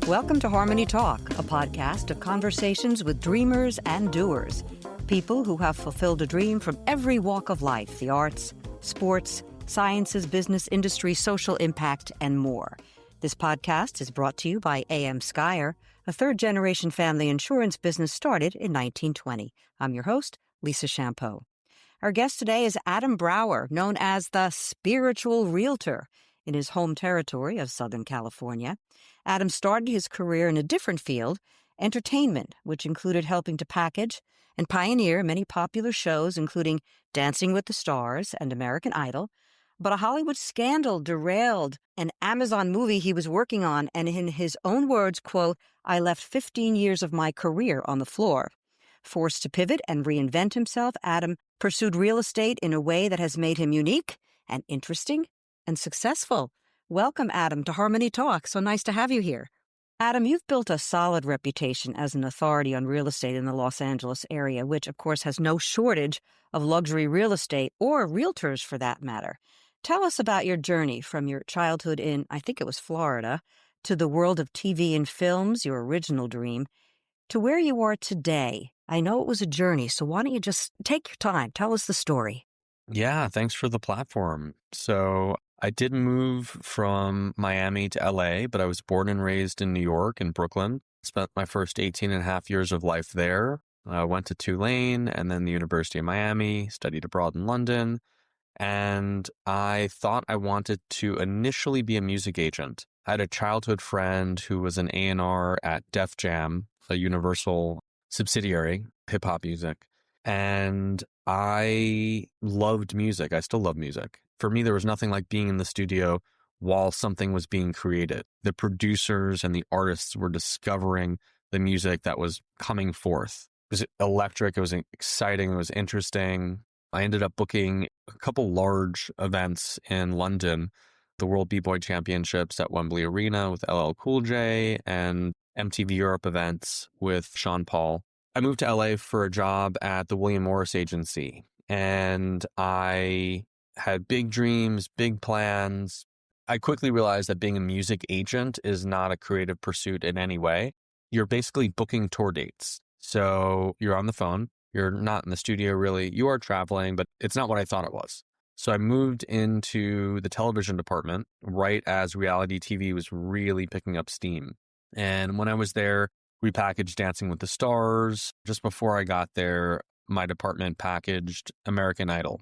Welcome to Harmony Talk, a podcast of conversations with dreamers and doers, people who have fulfilled a dream from every walk of life, the arts, sports, sciences, business, industry, social impact, and more. This podcast is brought to you by A.M. Skyer, a third-generation family insurance business started in 1920. I'm your host, Lisa Champeau. Our guest today is Adam Brawer, known as the Spiritual Realtor, in his home territory of Southern California. Adam started his career in a different field, entertainment, which included helping to package and pioneer many popular shows, including Dancing with the Stars and American Idol. But a Hollywood scandal derailed an Amazon movie he was working on, and in his own words, quote, "I left 15 years of my career on the floor." Forced to pivot and reinvent himself, Adam pursued real estate in a way that has made him unique and interesting and successful. Welcome, Adam, to Harmony Talk. So nice to have you here. Adam, you've built a solid reputation as an authority on real estate in the Los Angeles area, which, of course, has no shortage of luxury real estate or realtors for that matter. Tell us about your journey from your childhood in, I think it was Florida, to the world of TV and films, your original dream, to where you are today. I know it was a journey, so why don't you just take your time? Tell us the story. Yeah, thanks for the platform. So I did move from Miami to LA, but I was born and raised in New York and Brooklyn. Spent my first 18 and a half years of life there. Went to Tulane and then the University of Miami, studied abroad in London. And I thought I wanted to initially be a music agent. I had a childhood friend who was an A&R at Def Jam, a Universal subsidiary, hip hop music. And I loved music. I still love music. For me, there was nothing like being in the studio while something was being created. The producers and the artists were discovering the music that was coming forth. It was electric. It was exciting. It was interesting. I ended up booking a couple large events in London, the World B-Boy Championships at Wembley Arena with LL Cool J and MTV Europe events with Sean Paul. I moved to LA for a job at the William Morris Agency, and I had big dreams, big plans. I quickly realized that being a music agent is not a creative pursuit in any way. You're basically booking tour dates. So you're on the phone. You're not in the studio really. You are traveling, but it's not what I thought it was. So I moved into the television department right as reality TV was really picking up steam. And when I was there, we packaged Dancing with the Stars. Just before I got there, my department packaged American Idol.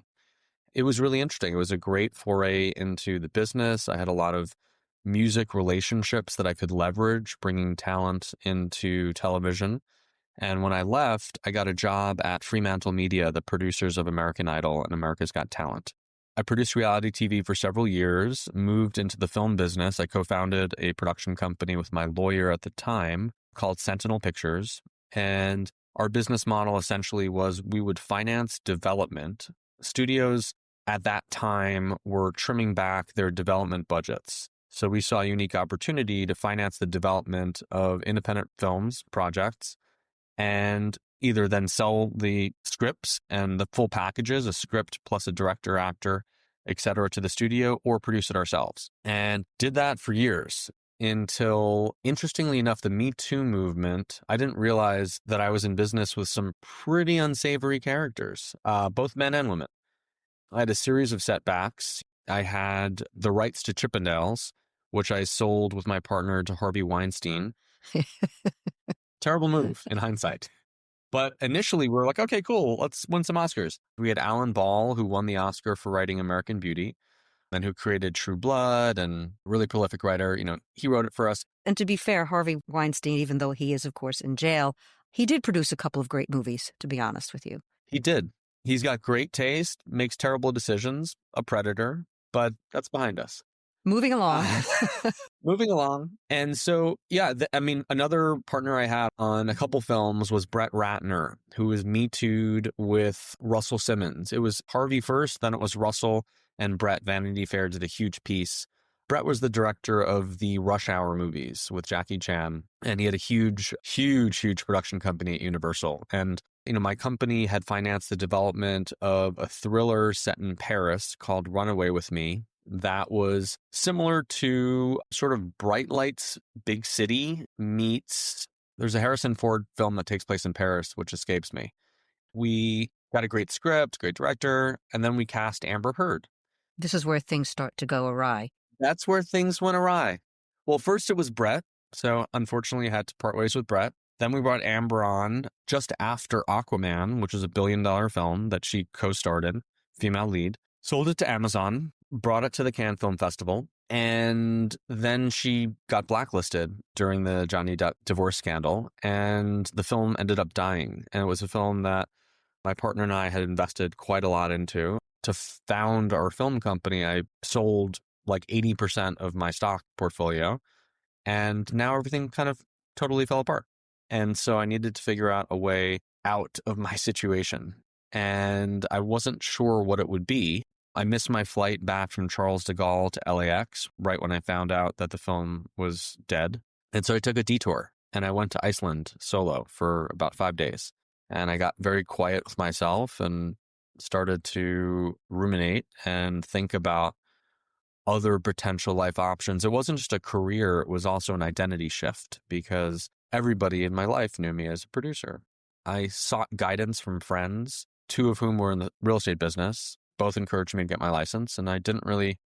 It was really interesting. It was a great foray into the business. I had a lot of music relationships that I could leverage, bringing talent into television. And when I left, I got a job at Fremantle Media, the producers of American Idol and America's Got Talent. I produced reality TV for several years, moved into the film business. I co-founded a production company with my lawyer at the time called Sentinel Pictures. And our business model essentially was we would finance development. Studios at that time were trimming back their development budgets. So we saw a unique opportunity to finance the development of independent films projects and either then sell the scripts and the full packages, a script plus a director, actor, etc., to the studio, or produce it ourselves. And did that for years until, interestingly enough, the Me Too movement, I didn't realize that I was in business with some pretty unsavory characters, both men and women. I had a series of setbacks. I had the rights to Chippendales, which I sold with my partner to Harvey Weinstein. Terrible move in hindsight. But initially we were like, okay, cool, let's win some Oscars. We had Alan Ball, who won the Oscar for writing American Beauty and who created True Blood, and really prolific writer. You know, he wrote it for us. And to be fair, Harvey Weinstein, even though he is, of course, in jail, he did produce a couple of great movies, to be honest with you. He did. He's got great taste, makes terrible decisions, a predator, but that's behind us. Moving along. Moving along. And so, yeah, another partner I had on a couple films was Brett Ratner, who was Me Too'd with Russell Simmons. It was Harvey first, then it was Russell, and Brett. Vanity Fair did a huge piece. Brett was the director of the Rush Hour movies with Jackie Chan, and he had a huge production company at Universal. And, you know, my company had financed the development of a thriller set in Paris called Run Away With Me. that was similar to sort of Bright Lights, Big City meets, there's a Harrison Ford film that takes place in Paris, which escapes me. We got a great script, great director, and then we cast Amber Heard. This is where things start to go awry. That's where things went awry. Well, first it was Brett. So unfortunately, I had to part ways with Brett. Then we brought Amber on just after Aquaman, which was a $1 billion film that she co-starred in, female lead. Sold it to Amazon, brought it to the Cannes Film Festival, and then she got blacklisted during the Johnny Depp divorce scandal, and the film ended up dying. And it was a film that my partner and I had invested quite a lot into. To found our film company, I sold like 80% of my stock portfolio, and now everything kind of totally fell apart. And so I needed to figure out a way out of my situation, and I wasn't sure what it would be. I missed my flight back from Charles de Gaulle to LAX right when I found out that the film was dead. And so I took a detour and I went to Iceland solo for about 5 days. And I got very quiet with myself and started to ruminate and think about other potential life options. It wasn't just a career, it was also an identity shift because everybody in my life knew me as a producer. I sought guidance from friends, 2 of whom were in the real estate business. Both encouraged me to get my license, and I didn't really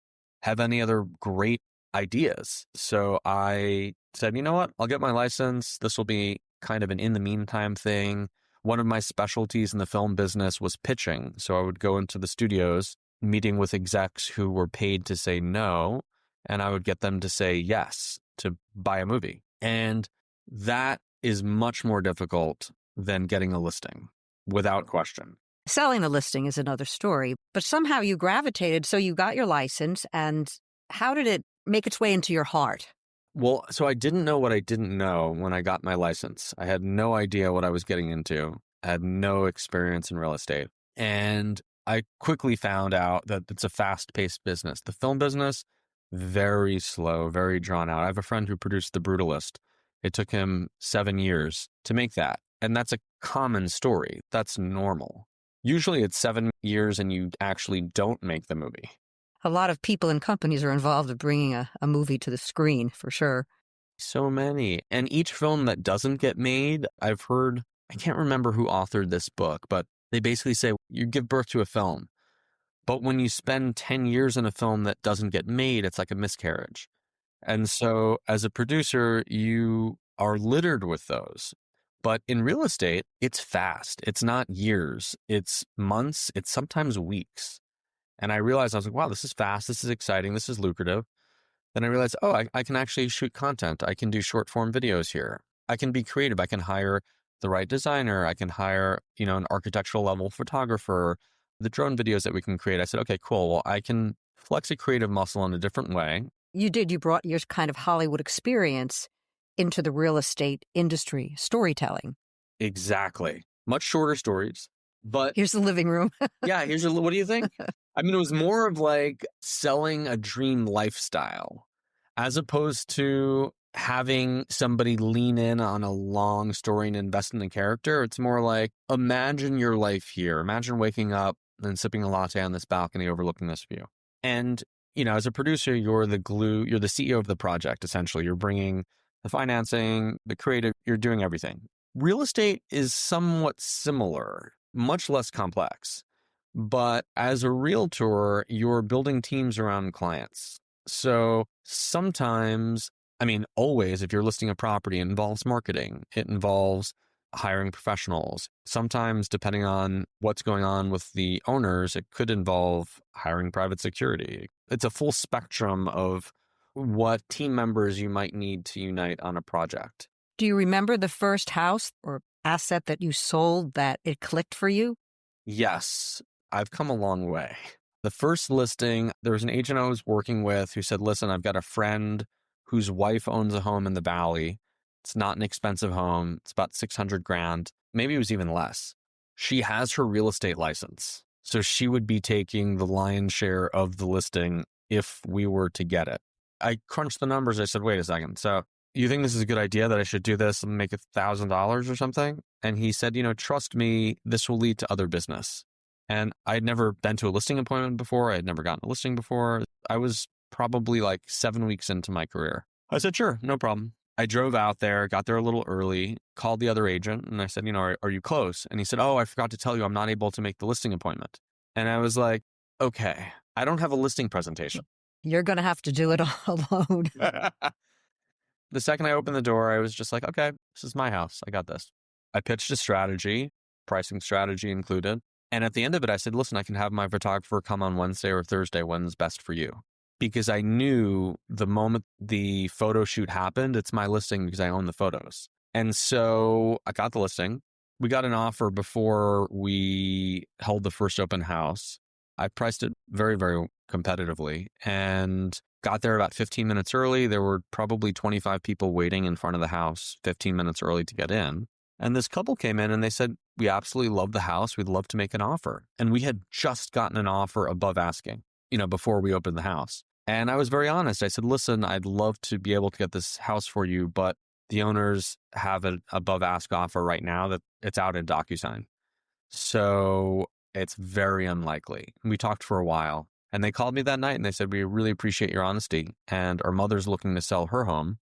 have any other great ideas. So I said, you know what? I'll get my license. This will be kind of an in the meantime thing. One of my specialties in the film business was pitching. So I would go into the studios, meeting with execs who were paid to say no, and I would get them to say yes to buy a movie. And that is much more difficult than getting a listing, without question. Selling a listing is another story, but somehow you gravitated, so you got your license, and how did it make its way into your heart? Well, so I didn't know what I didn't know when I got my license. I had no idea what I was getting into. I had no experience in real estate. And I quickly found out that it's a fast-paced business. The film business, very slow, very drawn out. I have a friend who produced The Brutalist. It took him 7 years to make that. And that's a common story. That's normal. Usually it's 7 years and you actually don't make the movie. A lot of people and companies are involved in bringing a movie to the screen, for sure. So many. And each film that doesn't get made, I've heard, I can't remember who authored this book, but they basically say you give birth to a film. But when you spend 10 years in a film that doesn't get made, it's like a miscarriage. And so as a producer, you are littered with those. But in real estate, it's fast. It's not years. It's months. It's sometimes weeks. And I realized, I was like, wow, this is fast. This is exciting. This is lucrative. Then I realized, oh, I can actually shoot content. I can do short form videos here. I can be creative. I can hire the right designer. I can hire, an architectural level photographer, the drone videos that we can create. I said, okay, cool. Well, I can flex a creative muscle in a different way. You did. You brought your kind of Hollywood experience into the real estate industry, storytelling. Exactly. Much shorter stories, but here's the living room. Yeah, what do you think? I mean, it was more of like selling a dream lifestyle as opposed to having somebody lean in on a long story and invest in the character. It's more like, imagine your life here. Imagine waking up and sipping a latte on this balcony overlooking this view. And, as a producer, you're the glue, you're the CEO of the project, essentially. You're bringing the financing, the creative, you're doing everything. Real estate is somewhat similar, much less complex. But as a realtor, you're building teams around clients. So sometimes, always, if you're listing a property, it involves marketing. It involves hiring professionals. Sometimes, depending on what's going on with the owners, it could involve hiring private security. It's a full spectrum of what team members you might need to unite on a project. Do you remember the first house or asset that you sold that it clicked for you? Yes, I've come a long way. The first listing, there was an agent I was working with who said, listen, I've got a friend whose wife owns a home in the Valley. It's not an expensive home. It's about $600,000. Maybe it was even less. She has her real estate license. So she would be taking the lion's share of the listing if we were to get it. I crunched the numbers. I said, wait a second. So you think this is a good idea that I should do this and make $1,000 or something? And he said, trust me, this will lead to other business. And I'd never been to a listing appointment before. I had never gotten a listing before. I was probably like 7 weeks into my career. I said, sure, no problem. I drove out there, got there a little early, called the other agent, and I said, are you close? And he said, oh, I forgot to tell you, I'm not able to make the listing appointment. And I was like, okay, I don't have a listing presentation. You're going to have to do it all alone. The second I opened the door, I was just like, okay, this is my house. I got this. I pitched a strategy, pricing strategy included. And at the end of it, I said, listen, I can have my photographer come on Wednesday or Thursday. When's best for you? Because I knew the moment the photo shoot happened, it's my listing because I own the photos. And so I got the listing. We got an offer before we held the first open house. I priced it very, very competitively and got there about 15 minutes early. There were probably 25 people waiting in front of the house 15 minutes early to get in. And this couple came in and they said, we absolutely love the house. We'd love to make an offer. And we had just gotten an offer above asking, before we opened the house. And I was very honest. I said, listen, I'd love to be able to get this house for you, but the owners have an above ask offer right now that it's out in DocuSign. So it's very unlikely. We talked for a while and they called me that night and they said, we really appreciate your honesty and our mother's looking to sell her home.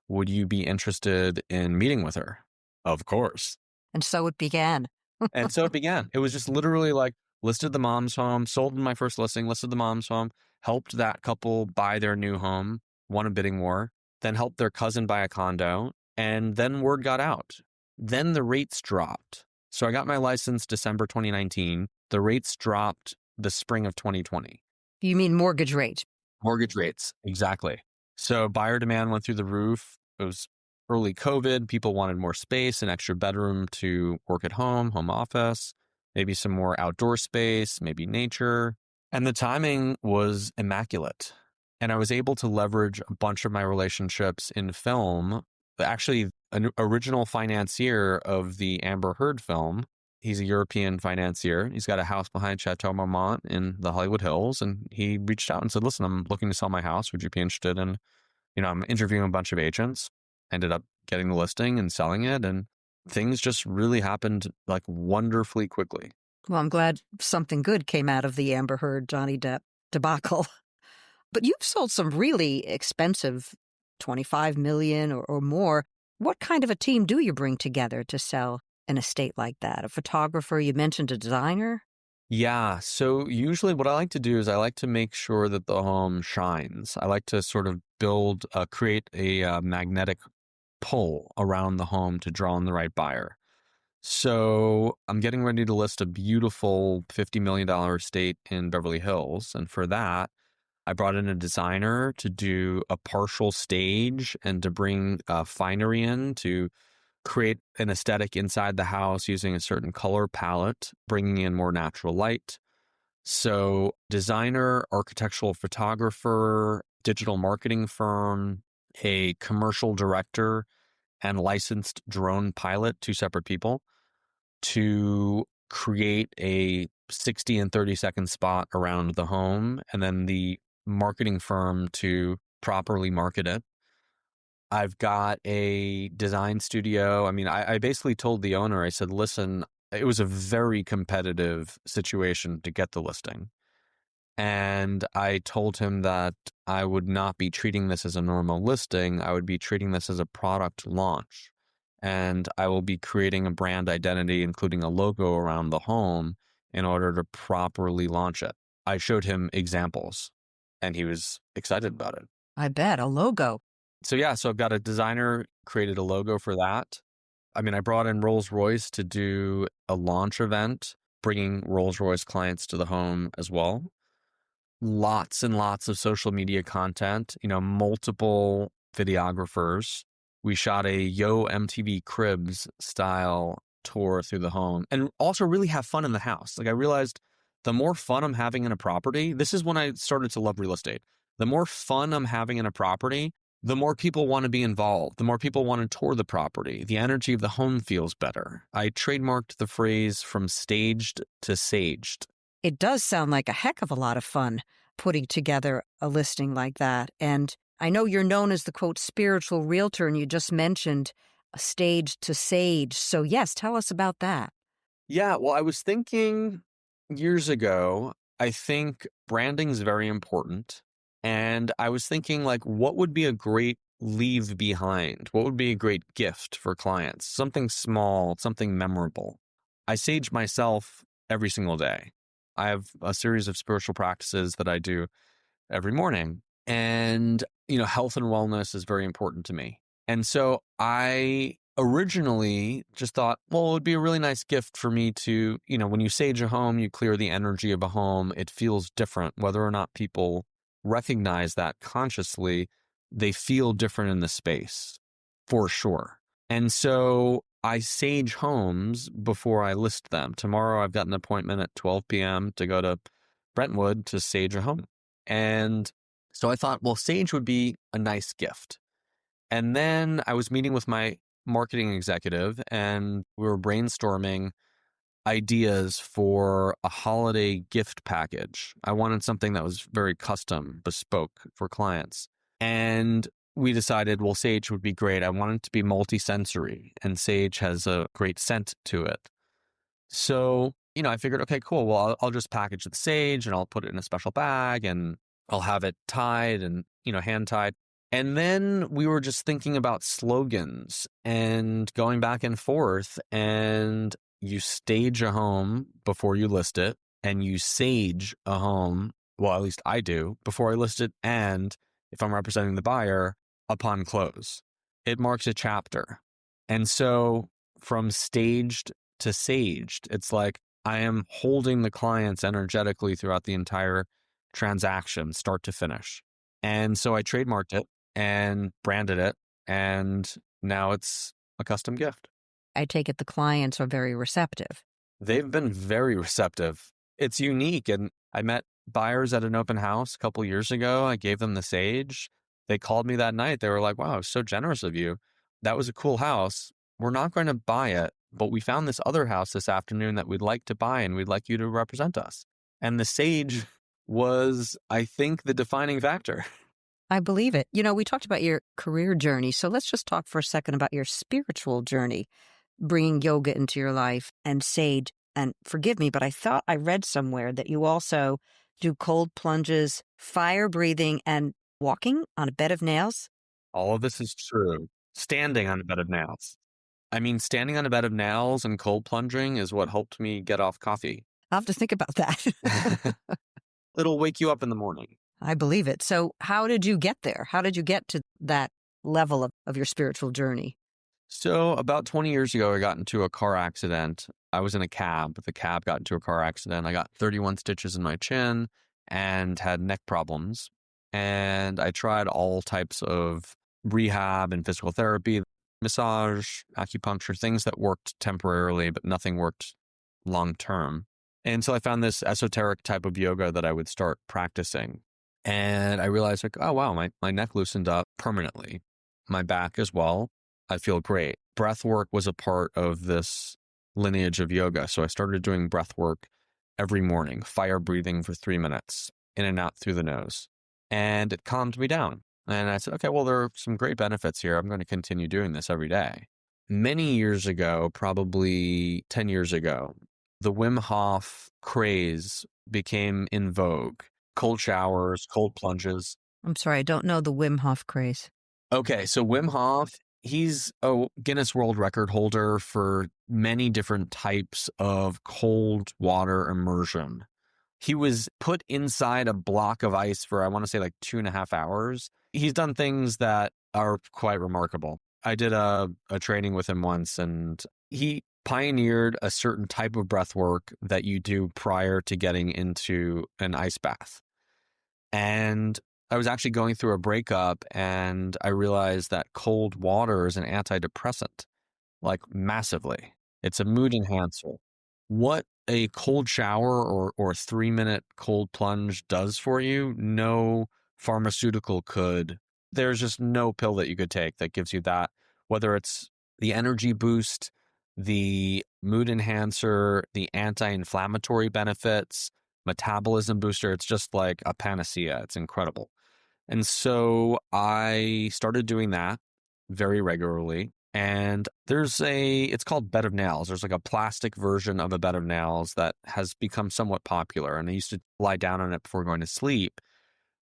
Would you be interested in meeting with her? Of course. And so it began. And so it began. It was just literally like listed the mom's home, sold my first listing, listed the mom's home, helped that couple buy their new home, won a bidding war, then helped their cousin buy a condo. And then word got out. Then the rates dropped. So I got my license December 2019. The rates dropped the spring of 2020. You mean mortgage rate? Mortgage rates, exactly. So buyer demand went through the roof. It was early COVID. People wanted more space, an extra bedroom to work at home office, maybe some more outdoor space, maybe nature. And the timing was immaculate. And I was able to leverage a bunch of my relationships in film. Actually, an original financier of the Amber Heard film. He's a European financier. He's got a house behind Chateau Marmont in the Hollywood Hills. And he reached out and said, listen, I'm looking to sell my house. Would you be interested in, I'm interviewing a bunch of agents. Ended up getting the listing and selling it. And things just really happened like wonderfully quickly. Well, I'm glad something good came out of the Amber Heard, Johnny Depp debacle. But you've sold some really expensive, 25 million or more. What kind of a team do you bring together to sell an estate like that? A photographer, you mentioned a designer? Yeah. So usually what I like to do is I like to make sure that the home shines. I like to sort of create a magnetic pull around the home to draw in the right buyer. So I'm getting ready to list a beautiful $50 million estate in Beverly Hills. And for that, I brought in a designer to do a partial stage and to bring finery in to create an aesthetic inside the house using a certain color palette, bringing in more natural light. So designer, architectural photographer, digital marketing firm, a commercial director, and licensed drone pilot, 2 separate people, to create a 60 and 30-second spot around the home, and then the marketing firm to properly market it. I've got a design studio. I mean, I basically told the owner, I said, listen, it was a very competitive situation to get the listing. And I told him that I would not be treating this as a normal listing. I would be treating this as a product launch. And I will be creating a brand identity, including a logo around the home in order to properly launch it. I showed him examples and he was excited about it. I bet, a logo. So I've got a designer created a logo for that. I mean, I brought in Rolls-Royce to do a launch event, bringing Rolls-Royce clients to the home as well. Lots and lots of social media content, multiple videographers. We shot a Yo MTV Cribs style tour through the home and also really have fun in the house. Like I realized the more fun I'm having in a property, this is when I started to love real estate. The more fun I'm having in a property, the more people want to be involved, the more people want to tour the property. The energy of the home feels better. I trademarked the phrase from staged to saged. It does sound like a heck of a lot of fun putting together a listing like that. And I know you're known as the, quote, spiritual realtor, and you just mentioned a stage to sage. So yes, tell us about that. Yeah, well, I was thinking years ago, I think branding is very important. And I was thinking, like, what would be a great leave behind? What would be a great gift for clients? Something small, something memorable. I sage myself every single day. I have a series of spiritual practices that I do every morning. And, health and wellness is very important to me. And so I originally just thought, well, it would be a really nice gift for me to, when you sage a home, you clear the energy of a home. It feels different, whether or not people recognize that consciously, they feel different in the space for sure. And so I sage homes before I list them. Tomorrow I've got an appointment at 12 p.m. to go to Brentwood to sage a home. And so I thought, well, sage would be a nice gift. And then I was meeting with my marketing executive and we were brainstorming ideas for a holiday gift package. I wanted something that was very custom, bespoke for clients. And we decided, well, sage would be great. I wanted it to be multi-sensory, and sage has a great scent to it. So, I figured, okay, cool. Well, I'll just package the sage and I'll put it in a special bag and I'll have it tied and, hand tied. And then we were just thinking about slogans and going back and forth. And you stage a home before you list it, and you sage a home. Well, at least I do before I list it. And if I'm representing the buyer, upon close, it marks a chapter. And so from staged to saged, it's like I am holding the clients energetically throughout the entire transaction, start to finish. And so I trademarked it and branded it, and now it's a custom gift. I take it the clients are very receptive. They've been very receptive. It's unique. And I met buyers at an open house a couple years ago. I gave them the sage. They called me that night. They were like, wow, I was so generous of you. That was a cool house. We're not going to buy it, but we found this other house this afternoon that we'd like to buy, and we'd like you to represent us. And the sage was, I think, the defining factor. I believe it. We talked about your career journey, so let's just talk for a second about your spiritual journey, bringing yoga into your life and sage. And forgive me, but I thought I read somewhere that you also do cold plunges, fire breathing, and walking on a bed of nails. All of this is true. Standing on a bed of nails. I mean, standing on a bed of nails and cold plunging is what helped me get off coffee. I'll have to think about that. It'll wake you up in the morning. I believe it. So how did you get there? How did you get to that level of your spiritual journey? So about 20 years ago, I got into a car accident. I was in a cab. The cab got into a car accident. I got 31 stitches in my chin and had neck problems. And I tried all types of rehab and physical therapy, massage, acupuncture, things that worked temporarily, but nothing worked long term. And so I found this esoteric type of yoga that I would start practicing. And I realized, like, oh, wow, my neck loosened up permanently. My back as well. I feel great. Breath work was a part of this lineage of yoga. So I started doing breath work every morning, fire breathing for 3 minutes, in and out through the nose. And it calmed me down. And I said, okay, well, there are some great benefits here. I'm going to continue doing this every day. Many years ago, probably 10 years ago, the Wim Hof craze became in vogue. Cold showers, cold plunges. I'm sorry, I don't know the Wim Hof craze. Okay, so Wim Hof, he's a Guinness World Record holder for many different types of cold water immersion. He was put inside a block of ice for, I want to say, like 2.5 hours. He's done things that are quite remarkable. I did a training with him once, and he pioneered a certain type of breath work that you do prior to getting into an ice bath. And I was actually going through a breakup, and I realized that cold water is an antidepressant, like massively. It's a mood enhancer. What a cold shower or 3-minute cold plunge does for you, no pharmaceutical could. There's just no pill that you could take that gives you that, whether it's the energy boost, the mood enhancer, the anti-inflammatory benefits, metabolism booster. It's just like a panacea. It's incredible. And so I started doing that very regularly. And it's called bed of nails. There's like a plastic version of a bed of nails that has become somewhat popular. And I used to lie down on it before going to sleep.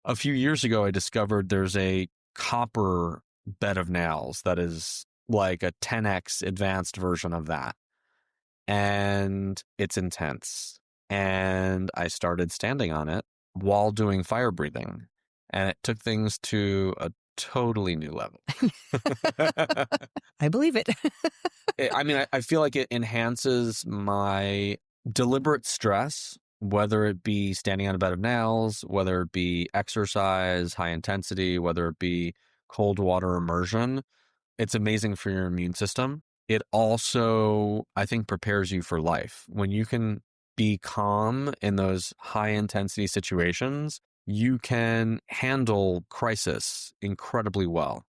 A few years ago, I discovered there's a copper bed of nails that is like a 10x advanced version of that. And it's intense. And I started standing on it while doing fire breathing. And it took things to a totally new level. I believe it. I feel like it enhances my deliberate stress, whether it be standing on a bed of nails, whether it be exercise, high intensity, whether it be cold water immersion. It's amazing for your immune system. It also, I think, prepares you for life. When you can be calm in those high intensity situations, you can handle crisis incredibly well.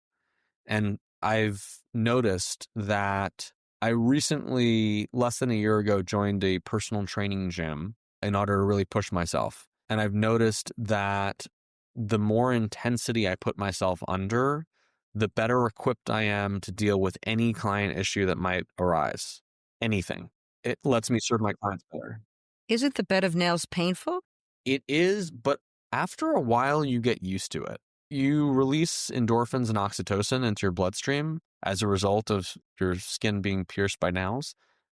And I've noticed that I recently, less than a year ago, joined a personal training gym in order to really push myself. And I've noticed that the more intensity I put myself under, the better equipped I am to deal with any client issue that might arise. Anything. It lets me serve my clients better. Isn't the bed of nails painful? It is, but after a while, you get used to it. You release endorphins and oxytocin into your bloodstream as a result of your skin being pierced by nails.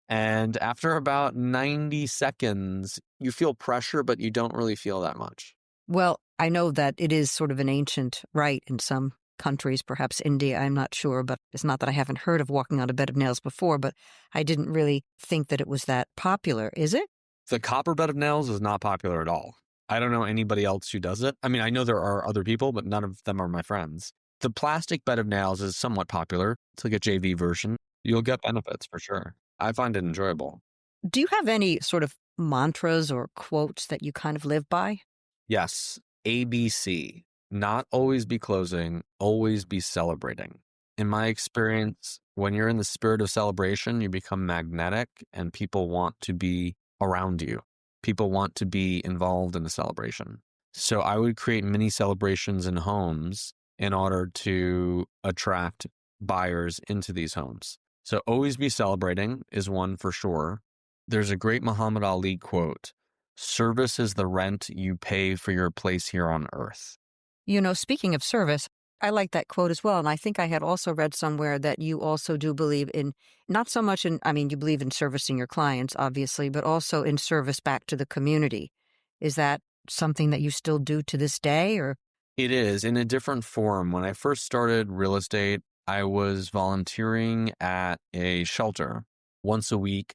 And after about 90 seconds, you feel pressure, but you don't really feel that much. Well, I know that it is sort of an ancient rite in some countries, perhaps India, I'm not sure, but it's not that I haven't heard of walking on a bed of nails before, but I didn't really think that it was that popular. Is it? The copper bed of nails is not popular at all. I don't know anybody else who does it. I mean, I know there are other people, but none of them are my friends. The plastic bed of nails is somewhat popular. It's like a JV version. You'll get benefits for sure. I find it enjoyable. Do you have any sort of mantras or quotes that you kind of live by? Yes, ABC. Not always be closing, always be celebrating. In my experience, when you're in the spirit of celebration, you become magnetic and people want to be around you. People want to be involved in the celebration. So I would create mini celebrations in homes in order to attract buyers into these homes. So always be celebrating is one for sure. There's a great Muhammad Ali quote, "Service is the rent you pay for your place here on earth." You know, speaking of service, I like that quote as well. And I think I had also read somewhere that you also do believe in, not so much in, I mean, you believe in servicing your clients, obviously, but also in service back to the community. Is that something that you still do to this day, or? It is in a different form. When I first started real estate, I was volunteering at a shelter once a week,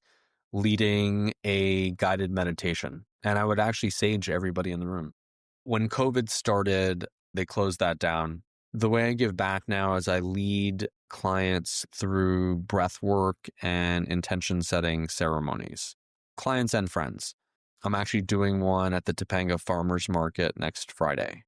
leading a guided meditation. And I would actually sage everybody in the room. When COVID started, they closed that down. The way I give back now is I lead clients through breath work and intention setting ceremonies, clients and friends. I'm actually doing one at the Topanga Farmers Market next Friday.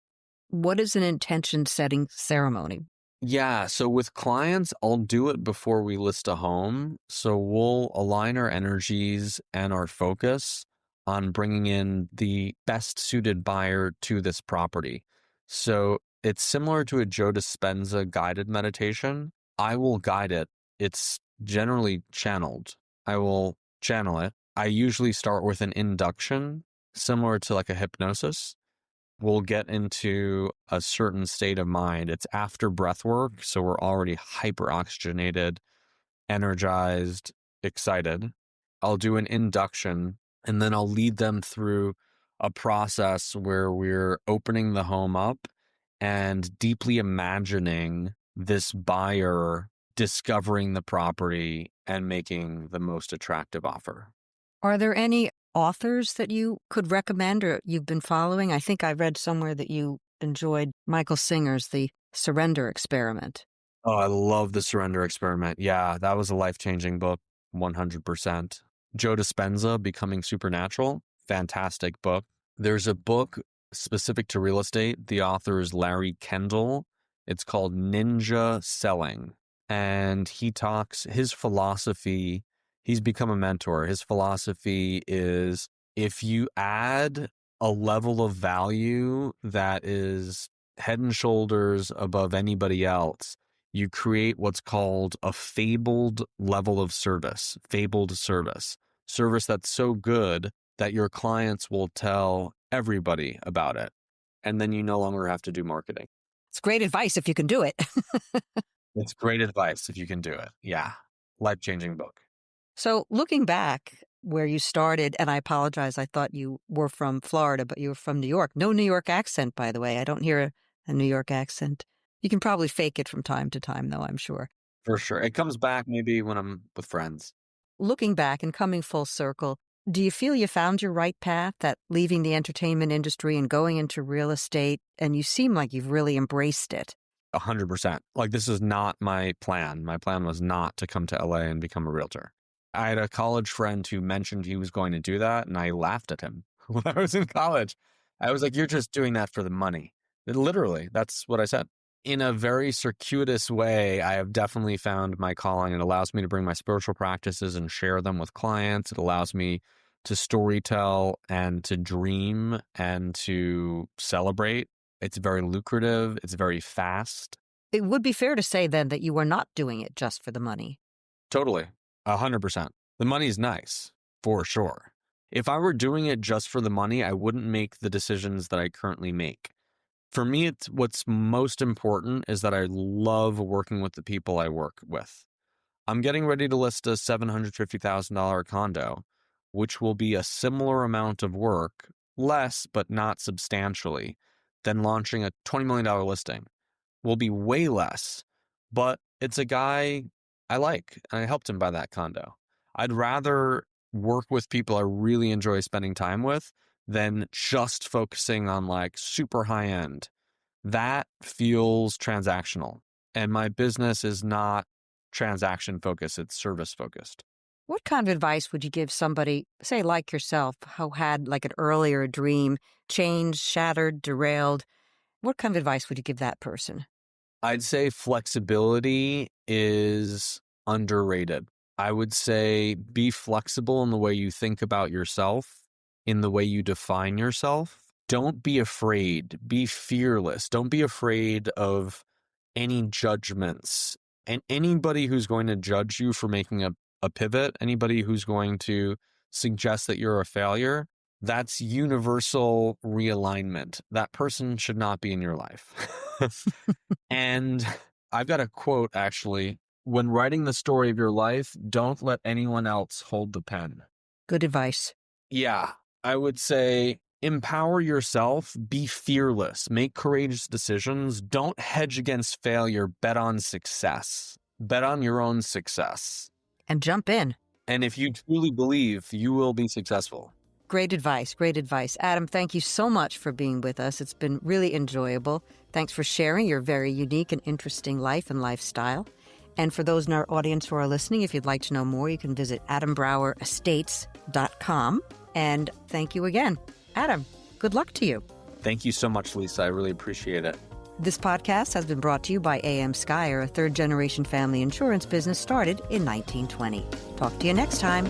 What is an intention setting ceremony? Yeah, so with clients, I'll do it before we list a home. So we'll align our energies and our focus on bringing in the best suited buyer to this property. So it's similar to a Joe Dispenza guided meditation. I will guide it. It's generally channeled. I will channel it. I usually start with an induction, similar to like a hypnosis. We'll get into a certain state of mind. It's after breath work, so we're already hyper oxygenated, energized, excited. I'll do an induction, and then I'll lead them through a process where we're opening the home up and deeply imagining this buyer discovering the property and making the most attractive offer. Are there any authors that you could recommend or you've been following? I think I read somewhere that you enjoyed Michael Singer's The Surrender Experiment. Oh, I love The Surrender Experiment. Yeah, that was a life-changing book, 100%. Joe Dispenza, Becoming Supernatural, fantastic book. There's a book specific to real estate. The author is Larry Kendall. It's called Ninja Selling. And he talks, his philosophy, he's become a mentor. His philosophy is if you add a level of value that is head and shoulders above anybody else, you create what's called a fabled level of service, service that's so good that your clients will tell everybody about it. and then you no longer have to do marketing. It's great advice if you can do it. It's great advice if you can do it. Yeah. Life-changing book. So looking back where you started, and I apologize, I thought you were from Florida, but you were from New York. No New York accent, by the way. I don't hear a New York accent. You can probably fake it from time to time, though, I'm sure. For sure. It comes back maybe when I'm with friends. Looking back and coming full circle, do you feel you found your right path, that leaving the entertainment industry and going into real estate, and you seem like you've really embraced it? 100%. Like, this is not my plan. My plan was not to come to LA and become a realtor. I had a college friend who mentioned he was going to do that, and I laughed at him when I was in college. I was like, you're just doing that for the money. Literally, that's what I said. In a very circuitous way, I have definitely found my calling. It allows me to bring my spiritual practices and share them with clients. It allows me to storytell and to dream and to celebrate. It's very lucrative. It's very fast. It would be fair to say then that you were not doing it just for the money. Totally. 100%. The money's nice, for sure. If I were doing it just for the money, I wouldn't make the decisions that I currently make. For me, what's most important is that I love working with the people I work with. I'm getting ready to list a $750,000 condo, which will be a similar amount of work, less but not substantially, than launching a $20 million listing. Will be way less, but it's a guy I like, and I helped him buy that condo. I'd rather work with people I really enjoy spending time with than just focusing on like super high end. That feels transactional, and my business is not transaction focused, it's service focused. What kind of advice would you give somebody, say like yourself, who had like an earlier dream, changed, shattered, derailed? What kind of advice would you give that person? I'd say flexibility is underrated. I would say be flexible in the way you think about yourself, in the way you define yourself. Don't be afraid. Be fearless. Don't be afraid of any judgments. And anybody who's going to judge you for making a pivot, anybody who's going to suggest that you're a failure, that's universal realignment. That person should not be in your life. And I've got a quote, actually. When writing the story of your life, don't let anyone else hold the pen. Good advice. Yeah, I would say empower yourself, be fearless, make courageous decisions. Don't hedge against failure, bet on success. Bet on your own success. And jump in. And if you truly believe, you will be successful. Great advice. Great advice. Adam, thank you so much for being with us. It's been really enjoyable. Thanks for sharing your very unique and interesting life and lifestyle. And for those in our audience who are listening, if you'd like to know more, you can visit adambrowerestates.com. And thank you again. Adam, good luck to you. Thank you so much, Lisa. I really appreciate it. This podcast has been brought to you by AM Skyer, a third-generation family insurance business started in 1920. Talk to you next time.